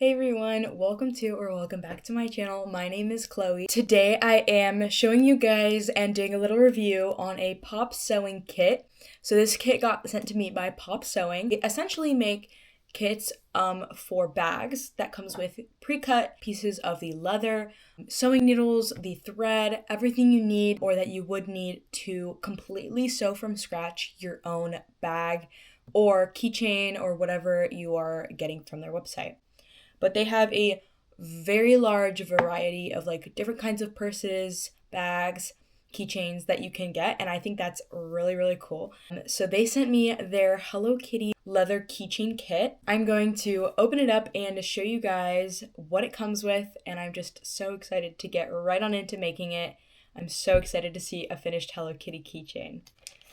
Hey everyone, welcome back to my channel. My name is Chloe. Today I am showing you guys and doing a little review on a pop sewing kit. So this kit got sent to me by Pop Sewing. They essentially make kits for bags that comes with pre-cut pieces of the leather, sewing needles, the thread, everything you need or that you would need to completely sew from scratch your own bag or keychain or whatever you are getting from their website. But they have a very large variety of like different kinds of purses, bags, keychains that you can get, and I think that's really cool. So they sent me their Hello Kitty leather keychain kit. I'm going to open it up and show you guys what it comes with, and I'm just so excited to get right on into making it. I'm so excited to see a finished Hello Kitty keychain.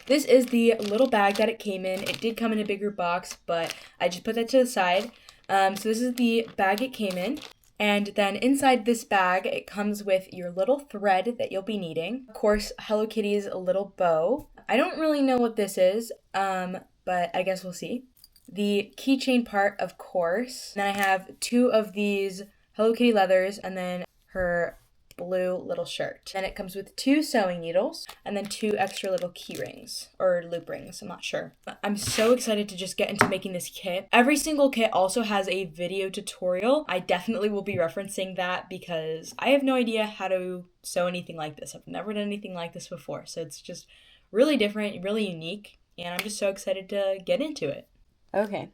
This is the little bag that it came in. It did come in a bigger box, but I just put that to the side. So this is the bag it came in. And then inside this bag, it comes with your little thread that you'll be needing. Of course, Hello Kitty's little bow. I don't really know what this is, but I guess we'll see. The keychain part, of course. Then I have two of these Hello Kitty leathers and then her blue little shirt. Then it comes with two sewing needles and then two extra little key rings or loop rings, I'm not sure. But I'm so excited to just get into making this kit. Every single kit also has a video tutorial. I definitely will be referencing that because I have no idea how to sew anything like this. I've never done anything like this before, so it's just really different, really unique, and I'm just so excited to get into it. Okay,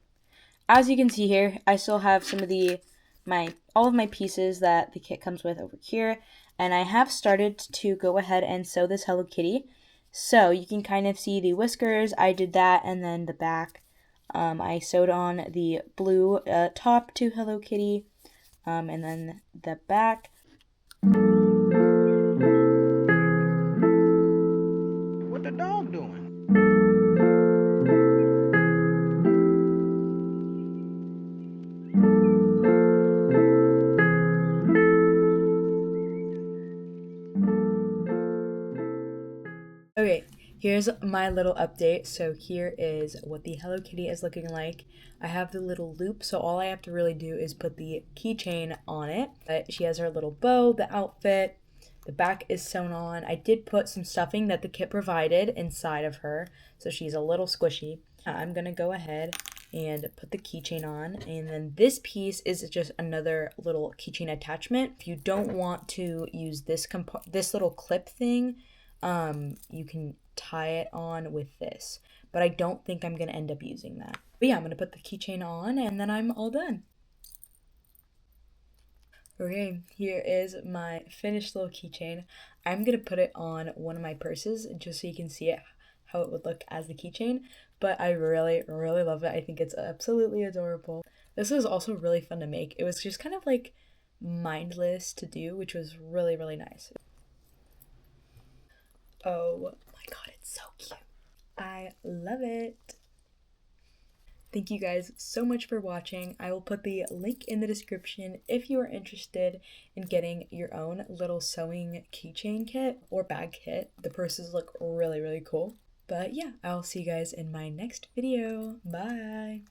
as you can see here, I still have some of all of my pieces that the kit comes with over here, and I have started to go ahead and sew this Hello Kitty. So you can kind of see the whiskers, I did that, and then the back. I sewed on the blue top to Hello Kitty, and then the back. What the dog doing? Okay, here's my little update. So here is what the Hello Kitty is looking like. I have the little loop, so all I have to really do is put the keychain on it. But she has her little bow, the outfit, the back is sewn on. I did put some stuffing that the kit provided inside of her, so she's a little squishy. I'm gonna go ahead and put the keychain on, and then this piece is just another little keychain attachment. If you don't want to use this little clip thing, you can tie it on with this, but I don't think I'm gonna end up using that. But yeah, I'm gonna put the keychain on and then I'm all done. Okay, here is my finished little keychain. I'm gonna put it on one of my purses just so you can see it, how it would look as the keychain, but I really love it. I think it's absolutely adorable. This was also really fun to make. It was just kind of like mindless to do, which was really nice. Oh my god, it's so cute. I love it. Thank you guys so much for watching. I will put the link in the description if you are interested in getting your own little sewing keychain kit or bag kit. The purses look really cool. But yeah, I'll see you guys in my next video. Bye!